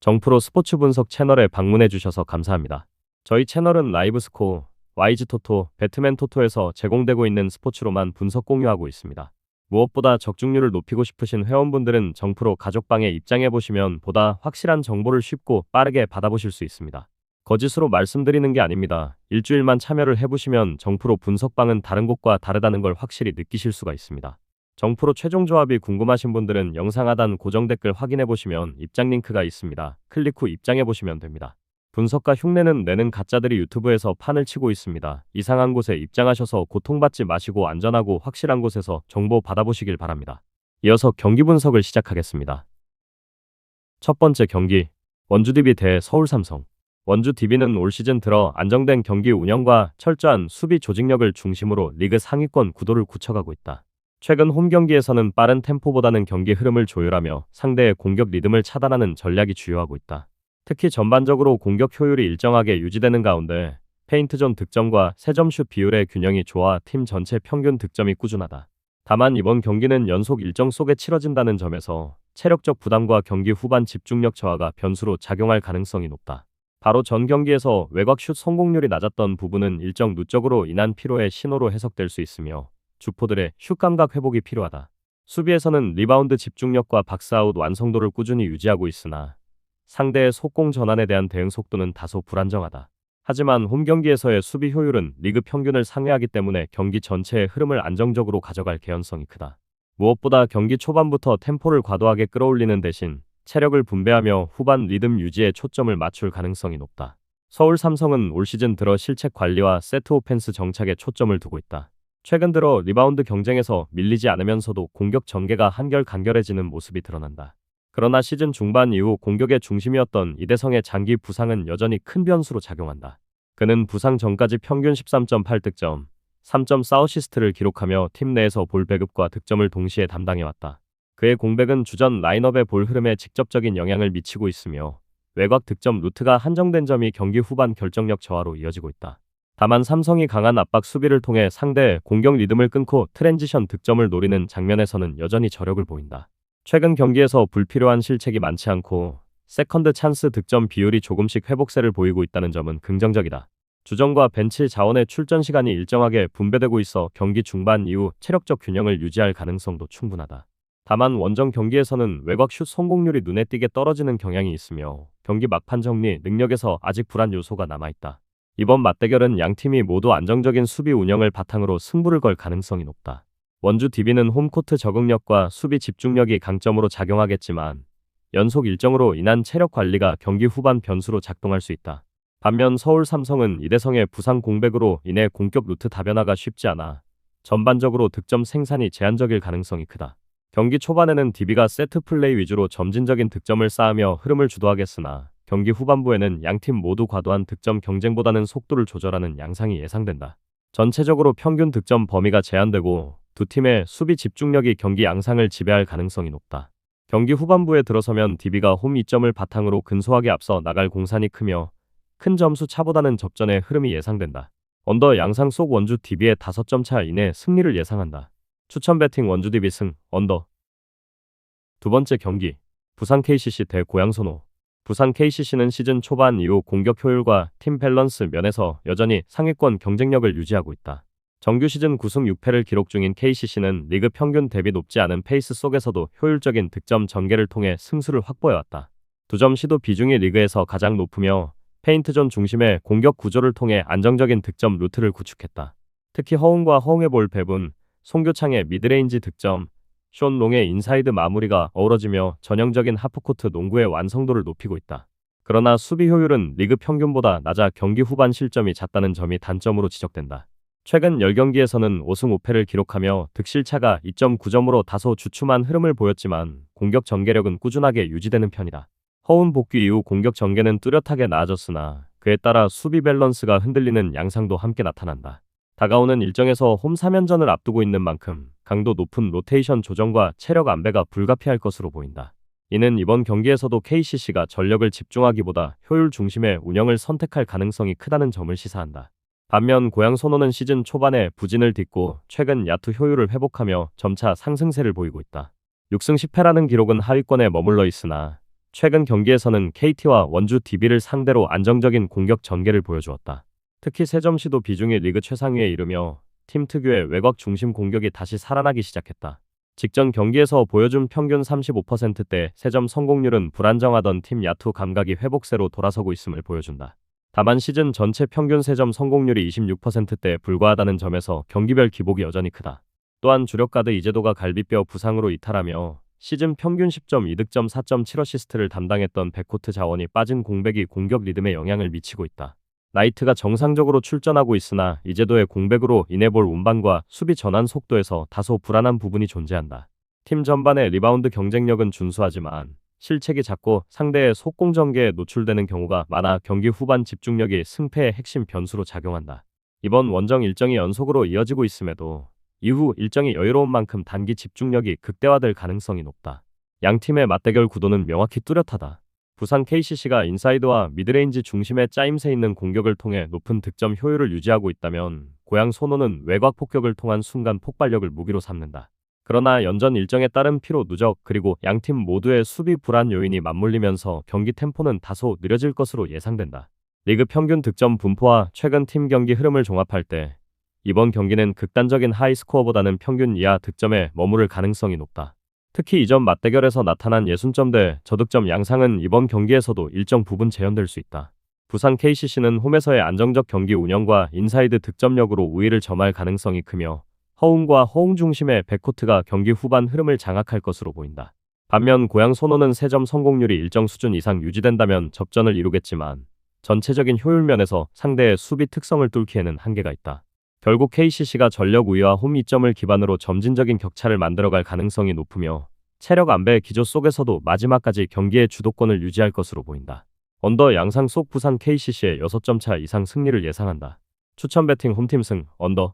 정프로 스포츠 분석 채널에 방문해 주셔서 감사합니다. 저희 채널은 라이브 스코어, YG 토토, 배트맨 토토에서 제공되고 있는 스포츠로만 분석 공유하고 있습니다. 무엇보다 적중률을 높이고 싶으신 회원분들은 정프로 가족방에 입장해 보시면 보다 확실한 정보를 쉽고 빠르게 받아보실 수 있습니다. 거짓으로 말씀드리는 게 아닙니다. 일주일만 참여를 해보시면 정프로 분석방은 다른 곳과 다르다는 걸 확실히 느끼실 수가 있습니다. 정프로 최종 조합이 궁금하신 분들은 영상 하단 고정 댓글 확인해 보시면 입장 링크가 있습니다. 클릭 후 입장해 보시면 됩니다. 분석가 흉내는 내는 가짜들이 유튜브에서 판을 치고 있습니다. 이상한 곳에 입장하셔서 고통받지 마시고 안전하고 확실한 곳에서 정보 받아보시길 바랍니다. 이어서 경기 분석을 시작하겠습니다. 첫 번째 경기, 원주 DB 대 서울 삼성. 원주 DB는 올 시즌 들어 안정된 경기 운영과 철저한 수비 조직력을 중심으로 리그 상위권 구도를 굳혀가고 있다. 최근 홈 경기에서는 빠른 템포보다는 경기 흐름을 조율하며 상대의 공격 리듬을 차단하는 전략이 주요하고 있다. 특히 전반적으로 공격 효율이 일정하게 유지되는 가운데 페인트존 득점과 3점슛 비율의 균형이 좋아 팀 전체 평균 득점이 꾸준하다. 다만 이번 경기는 연속 일정 속에 치러진다는 점에서 체력적 부담과 경기 후반 집중력 저하가 변수로 작용할 가능성이 높다. 바로 전 경기에서 외곽 슛 성공률이 낮았던 부분은 일정 누적으로 인한 피로의 신호로 해석될 수 있으며 주포들의 슛 감각 회복이 필요하다. 수비에서는 리바운드 집중력과 박스아웃 완성도를 꾸준히 유지하고 있으나 상대의 속공 전환에 대한 대응 속도는 다소 불안정하다. 하지만 홈 경기에서의 수비 효율은 리그 평균을 상회하기 때문에 경기 전체의 흐름을 안정적으로 가져갈 개연성이 크다. 무엇보다 경기 초반부터 템포를 과도하게 끌어올리는 대신 체력을 분배하며 후반 리듬 유지에 초점을 맞출 가능성이 높다. 서울 삼성은 올 시즌 들어 실책 관리와 세트 오펜스 정착에 초점을 두고 있다. 최근 들어 리바운드 경쟁에서 밀리지 않으면서도 공격 전개가 한결간결해지는 모습이 드러난다. 그러나 시즌 중반 이후 공격의 중심이었던 이대성의 장기 부상은 여전히 큰 변수로 작용한다. 그는 부상 전까지 평균 13.8득점, 3.4어시스트를 기록하며 팀 내에서 볼 배급과 득점을 동시에 담당해왔다. 그의 공백은 주전 라인업의 볼 흐름에 직접적인 영향을 미치고 있으며 외곽 득점 루트가 한정된 점이 경기 후반 결정력 저하로 이어지고 있다. 다만 삼성이 강한 압박 수비를 통해 상대의 공격 리듬을 끊고 트랜지션 득점을 노리는 장면에서는 여전히 저력을 보인다. 최근 경기에서 불필요한 실책이 많지 않고 세컨드 찬스 득점 비율이 조금씩 회복세를 보이고 있다는 점은 긍정적이다. 주전과 벤치 자원의 출전 시간이 일정하게 분배되고 있어 경기 중반 이후 체력적 균형을 유지할 가능성도 충분하다. 다만 원정 경기에서는 외곽 슛 성공률이 눈에 띄게 떨어지는 경향이 있으며 경기 막판 정리 능력에서 아직 불안 요소가 남아있다. 이번 맞대결은 양팀이 모두 안정적인 수비 운영을 바탕으로 승부를 걸 가능성이 높다. 원주 DB는 홈코트 적응력과 수비 집중력이 강점으로 작용하겠지만 연속 일정으로 인한 체력 관리가 경기 후반 변수로 작동할 수 있다. 반면 서울 삼성은 이대성의 부상 공백으로 인해 공격 루트 다변화가 쉽지 않아 전반적으로 득점 생산이 제한적일 가능성이 크다. 경기 초반에는 DB가 세트 플레이 위주로 점진적인 득점을 쌓으며 흐름을 주도하겠으나 경기 후반부에는 양팀 모두 과도한 득점 경쟁보다는 속도를 조절하는 양상이 예상된다. 전체적으로 평균 득점 범위가 제한되고 두 팀의 수비 집중력이 경기 양상을 지배할 가능성이 높다. 경기 후반부에 들어서면 DB가 홈 이점을 바탕으로 근소하게 앞서 나갈 공산이 크며 큰 점수 차보다는 접전의 흐름이 예상된다. 언더 양상 속 원주 DB의 5점 차 이내 승리를 예상한다. 추천 배팅 원주 DB 승, 언더. 두 번째 경기, 부산 KCC 대 고양 선호. 부산 KCC는 시즌 초반 이후 공격 효율과 팀 밸런스 면에서 여전히 상위권 경쟁력을 유지하고 있다. 정규 시즌 9승 6패를 기록 중인 KCC는 리그 평균 대비 높지 않은 페이스 속에서도 효율적인 득점 전개를 통해 승수를 확보해왔다. 2점 시도 비중이 리그에서 가장 높으며 페인트존 중심의 공격 구조를 통해 안정적인 득점 루트를 구축했다. 특히 허웅과 허웅의 볼 배분, 송교창의 미드레인지 득점, 숀 롱의 인사이드 마무리가 어우러지며 전형적인 하프코트 농구의 완성도를 높이고 있다. 그러나 수비 효율은 리그 평균보다 낮아 경기 후반 실점이 잦다는 점이 단점으로 지적된다. 최근 10경기에서는 5승 5패를 기록하며 득실차가 2.9점으로 다소 주춤한 흐름을 보였지만 공격 전개력은 꾸준하게 유지되는 편이다. 허운 복귀 이후 공격 전개는 뚜렷하게 나아졌으나 그에 따라 수비 밸런스가 흔들리는 양상도 함께 나타난다. 다가오는 일정에서 홈 3연전을 앞두고 있는 만큼 강도 높은 로테이션 조정과 체력 안배가 불가피할 것으로 보인다. 이는 이번 경기에서도 KCC가 전력을 집중하기보다 효율 중심의 운영을 선택할 가능성이 크다는 점을 시사한다. 반면 고양 선호는 시즌 초반에 부진을 딛고 최근 야투 효율을 회복하며 점차 상승세를 보이고 있다. 6승 10패라는 기록은 하위권에 머물러 있으나 최근 경기에서는 KT와 원주 DB를 상대로 안정적인 공격 전개를 보여주었다. 특히 세 점 시도 비중이 리그 최상위에 이르며 팀 특유의 외곽 중심 공격이 다시 살아나기 시작했다. 직전 경기에서 보여준 평균 35%대 세 점 성공률은 불안정하던 팀 야투 감각이 회복세로 돌아서고 있음을 보여준다. 다만 시즌 전체 평균 세 점 성공률이 26%대에 불과하다는 점에서 경기별 기복이 여전히 크다. 또한 주력 가드 이재도가 갈비뼈 부상으로 이탈하며 시즌 평균 10점, 이득점 4.7어시스트를 담당했던 백코트 자원이 빠진 공백이 공격 리듬에 영향을 미치고 있다. 나이트가 정상적으로 출전하고 있으나 이재도의 공백으로 인해 볼 운반과 수비 전환 속도에서 다소 불안한 부분이 존재한다. 팀 전반의 리바운드 경쟁력은 준수하지만 실책이 잦고 상대의 속공 전개에 노출되는 경우가 많아 경기 후반 집중력이 승패의 핵심 변수로 작용한다. 이번 원정 일정이 연속으로 이어지고 있음에도 이후 일정이 여유로운 만큼 단기 집중력이 극대화될 가능성이 높다. 양 팀의 맞대결 구도는 명확히 뚜렷하다. 부산 KCC가 인사이드와 미드레인지 중심의 짜임새 있는 공격을 통해 높은 득점 효율을 유지하고 있다면 고양 소노는 외곽 폭격을 통한 순간 폭발력을 무기로 삼는다. 그러나 연전 일정에 따른 피로 누적 그리고 양팀 모두의 수비 불안 요인이 맞물리면서 경기 템포는 다소 느려질 것으로 예상된다. 리그 평균 득점 분포와 최근 팀 경기 흐름을 종합할 때 이번 경기는 극단적인 하이스코어보다는 평균 이하 득점에 머무를 가능성이 높다. 특히 이전 맞대결에서 나타난 60점대 저득점 양상은 이번 경기에서도 일정 부분 재현될 수 있다. 부산 KCC는 홈에서의 안정적 경기 운영과 인사이드 득점력으로 우위를 점할 가능성이 크며 허웅과 허웅 중심의 백코트가 경기 후반 흐름을 장악할 것으로 보인다. 반면 고양 소노는 3점 성공률이 일정 수준 이상 유지된다면 접전을 이루겠지만 전체적인 효율 면에서 상대의 수비 특성을 뚫기에는 한계가 있다. 결국 KCC가 전력 우위와 홈 이점을 기반으로 점진적인 격차를 만들어갈 가능성이 높으며 체력 안배 기조 속에서도 마지막까지 경기의 주도권을 유지할 것으로 보인다. 언더 양상 속 부산 KCC의 6점 차 이상 승리를 예상한다. 추천 배팅 홈팀 승 언더.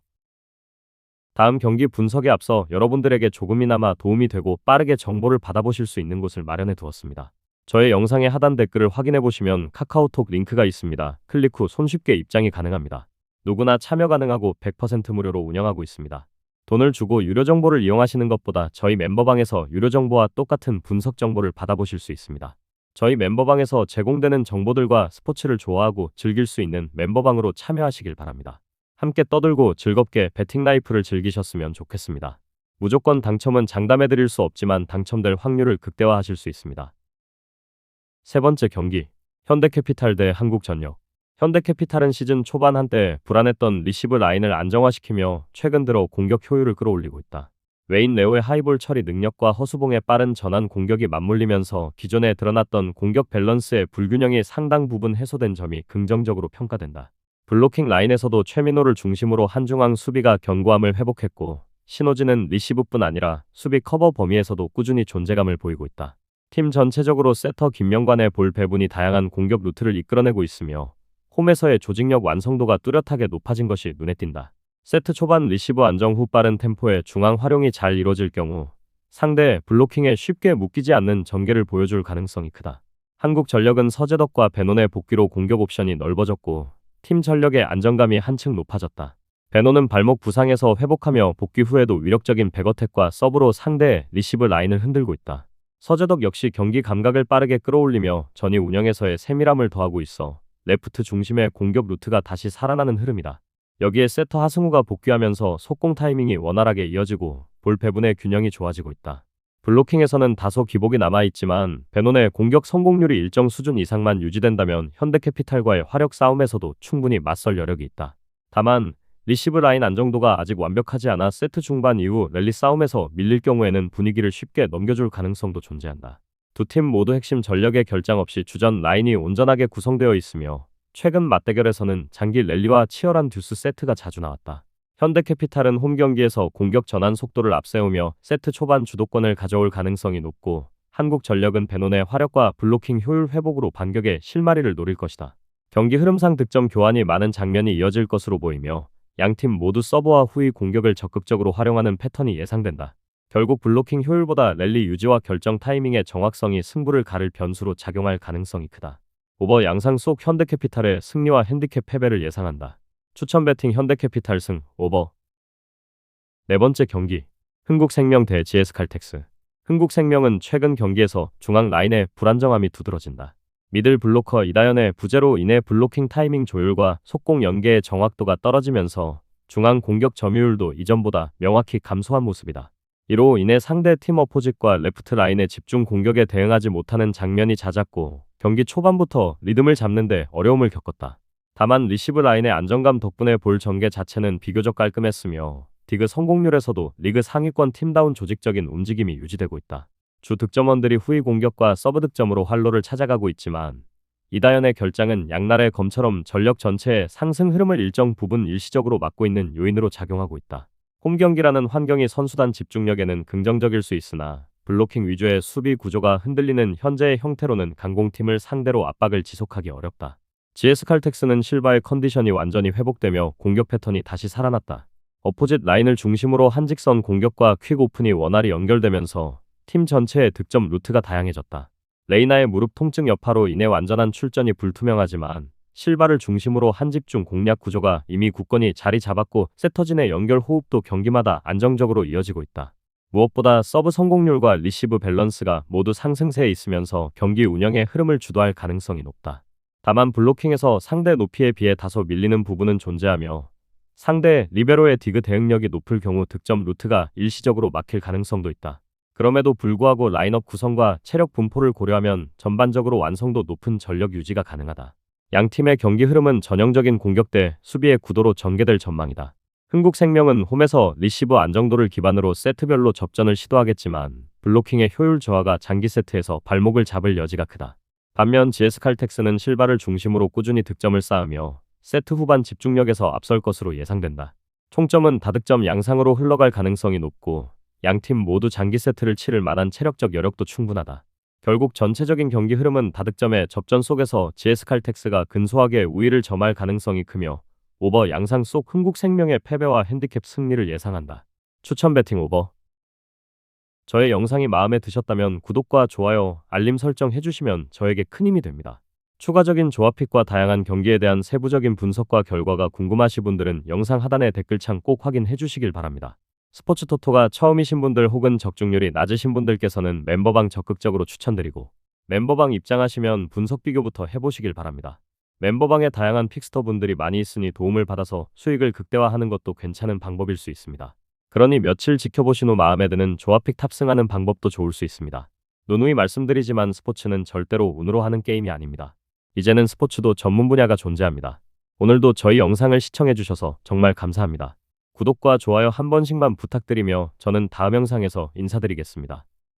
다음 경기 분석에 앞서 여러분들에게 조금이나마 도움이 되고 빠르게 정보를 받아보실 수 있는 곳을 마련해 두었습니다. 저의 영상의 하단 댓글을 확인해 보시면 카카오톡 링크가 있습니다. 클릭 후 손쉽게 입장이 가능합니다. 누구나 참여 가능하고 100% 무료로 운영하고 있습니다. 돈을 주고 유료 정보를 이용하시는 것보다 저희 멤버방에서 유료 정보와 똑같은 분석 정보를 받아보실 수 있습니다. 저희 멤버방에서 제공되는 정보들과 스포츠를 좋아하고 즐길 수 있는 멤버방으로 참여하시길 바랍니다. 함께 떠들고 즐겁게 배팅 라이프를 즐기셨으면 좋겠습니다. 무조건 당첨은 장담해드릴 수 없지만 당첨될 확률을 극대화하실 수 있습니다. 세 번째 경기, 현대캐피탈 대 한국전력. 현대캐피탈은 시즌 초반 한때 불안했던 리시브 라인을 안정화시키며 최근 들어 공격 효율을 끌어올리고 있다. 웨인 레오의 하이볼 처리 능력과 허수봉의 빠른 전환 공격이 맞물리면서 기존에 드러났던 공격 밸런스의 불균형이 상당 부분 해소된 점이 긍정적으로 평가된다. 블로킹 라인에서도 최민호를 중심으로 한중앙 수비가 견고함을 회복했고 신호진은 리시브뿐 아니라 수비 커버 범위에서도 꾸준히 존재감을 보이고 있다. 팀 전체적으로 세터 김명관의 볼 배분이 다양한 공격 루트를 이끌어내고 있으며 홈에서의 조직력 완성도가 뚜렷하게 높아진 것이 눈에 띈다. 세트 초반 리시브 안정 후 빠른 템포의 중앙 활용이 잘 이루어질 경우 상대 블로킹에 쉽게 묶이지 않는 전개를 보여줄 가능성이 크다. 한국전력은 서재덕과 베논의 복귀로 공격 옵션이 넓어졌고 팀 전력의 안정감이 한층 높아졌다. 베논은 발목 부상에서 회복하며 복귀 후에도 위력적인 백어택과 서브로 상대의 리시브 라인을 흔들고 있다. 서재덕 역시 경기 감각을 빠르게 끌어올리며 전위 운영에서의 세밀함을 더하고 있어 레프트 중심의 공격 루트가 다시 살아나는 흐름이다. 여기에 세터 하승우가 복귀하면서 속공 타이밍이 원활하게 이어지고 볼 배분의 균형이 좋아지고 있다. 블로킹에서는 다소 기복이 남아있지만 베논의 공격 성공률이 일정 수준 이상만 유지된다면 현대캐피탈과의 화력 싸움에서도 충분히 맞설 여력이 있다. 다만 리시브 라인 안정도가 아직 완벽하지 않아 세트 중반 이후 랠리 싸움에서 밀릴 경우에는 분위기를 쉽게 넘겨줄 가능성도 존재한다. 두 팀 모두 핵심 전력의 결장 없이 주전 라인이 온전하게 구성되어 있으며 최근 맞대결에서는 장기 랠리와 치열한 듀스 세트가 자주 나왔다. 현대캐피탈은 홈 경기에서 공격 전환 속도를 앞세우며 세트 초반 주도권을 가져올 가능성이 높고 한국전력은 베논의 화력과 블로킹 효율 회복으로 반격의 실마리를 노릴 것이다. 경기 흐름상 득점 교환이 많은 장면이 이어질 것으로 보이며 양팀 모두 서브와 후위 공격을 적극적으로 활용하는 패턴이 예상된다. 결국 블로킹 효율보다 랠리 유지와 결정 타이밍의 정확성이 승부를 가를 변수로 작용할 가능성이 크다. 오버 양상 속 현대캐피탈의 승리와 핸디캡 패배를 예상한다. 추천 배팅 현대캐피탈 승, 오버. 네 번째 경기, 흥국생명 대 GS칼텍스. 흥국생명은 최근 경기에서 중앙 라인의 불안정함이 두드러진다. 미들 블로커 이다현의 부재로 인해 블로킹 타이밍 조율과 속공 연계의 정확도가 떨어지면서 중앙 공격 점유율도 이전보다 명확히 감소한 모습이다. 이로 인해 상대 팀 어포짓과 레프트 라인의 집중 공격에 대응하지 못하는 장면이 잦았고 경기 초반부터 리듬을 잡는 데 어려움을 겪었다. 다만 리시브 라인의 안정감 덕분에 볼 전개 자체는 비교적 깔끔했으며 디그 성공률에서도 리그 상위권 팀다운 조직적인 움직임이 유지되고 있다. 주 득점원들이 후위 공격과 서브 득점으로 활로를 찾아가고 있지만 이다현의 결장은 양날의 검처럼 전력 전체의 상승 흐름을 일정 부분 일시적으로 막고 있는 요인으로 작용하고 있다. 홈 경기라는 환경이 선수단 집중력에는 긍정적일 수 있으나 블로킹 위주의 수비 구조가 흔들리는 현재의 형태로는 강공팀을 상대로 압박을 지속하기 어렵다. GS 칼텍스는 실바의 컨디션이 완전히 회복되며 공격 패턴이 다시 살아났다. 어포짓 라인을 중심으로 한직선 공격과 퀵 오픈이 원활히 연결되면서 팀 전체의 득점 루트가 다양해졌다. 레이나의 무릎 통증 여파로 인해 완전한 출전이 불투명하지만 실바를 중심으로 한집중 공략 구조가 이미 굳건히 자리 잡았고 세터진의 연결 호흡도 경기마다 안정적으로 이어지고 있다. 무엇보다 서브 성공률과 리시브 밸런스가 모두 상승세에 있으면서 경기 운영의 흐름을 주도할 가능성이 높다. 다만 블로킹에서 상대 높이에 비해 다소 밀리는 부분은 존재하며 상대 리베로의 디그 대응력이 높을 경우 득점 루트가 일시적으로 막힐 가능성도 있다. 그럼에도 불구하고 라인업 구성과 체력 분포를 고려하면 전반적으로 완성도 높은 전력 유지가 가능하다. 양 팀의 경기 흐름은 전형적인 공격 대 수비의 구도로 전개될 전망이다. 흥국생명은 홈에서 리시브 안정도를 기반으로 세트별로 접전을 시도하겠지만 블로킹의 효율 저하가 장기 세트에서 발목을 잡을 여지가 크다. 반면 GS 칼텍스는 실바를 중심으로 꾸준히 득점을 쌓으며 세트 후반 집중력에서 앞설 것으로 예상된다. 총점은 다득점 양상으로 흘러갈 가능성이 높고 양팀 모두 장기 세트를 치를 만한 체력적 여력도 충분하다. 결국 전체적인 경기 흐름은 다득점의 접전 속에서 GS 칼텍스가 근소하게 우위를 점할 가능성이 크며 오버 양상 속 흥국생명의 패배와 핸디캡 승리를 예상한다. 추천 배팅 오버. 저의 영상이 마음에 드셨다면 구독과 좋아요, 알림 설정 해주시면 저에게 큰 힘이 됩니다. 추가적인 조합픽과 다양한 경기에 대한 세부적인 분석과 결과가 궁금하신 분들은 영상 하단의 댓글창 꼭 확인해 주시길 바랍니다. 스포츠 토토가 처음이신 분들 혹은 적중률이 낮으신 분들께서는 멤버방 적극적으로 추천드리고 멤버방 입장하시면 분석 비교부터 해보시길 바랍니다. 멤버방에 다양한 픽스터 분들이 많이 있으니 도움을 받아서 수익을 극대화하는 것도 괜찮은 방법일 수 있습니다. 그러니 며칠 지켜보신 후 마음에 드는 조합픽 탑승하는 방법도 좋을 수 있습니다. 누누이 말씀드리지만 스포츠는 절대로 운으로 하는 게임이 아닙니다. 이제는 스포츠도 전문 분야가 존재합니다. 오늘도 저희 영상을 시청해주셔서 정말 감사합니다. 구독과 좋아요 한 번씩만 부탁드리며 저는 다음 영상에서 인사드리겠습니다.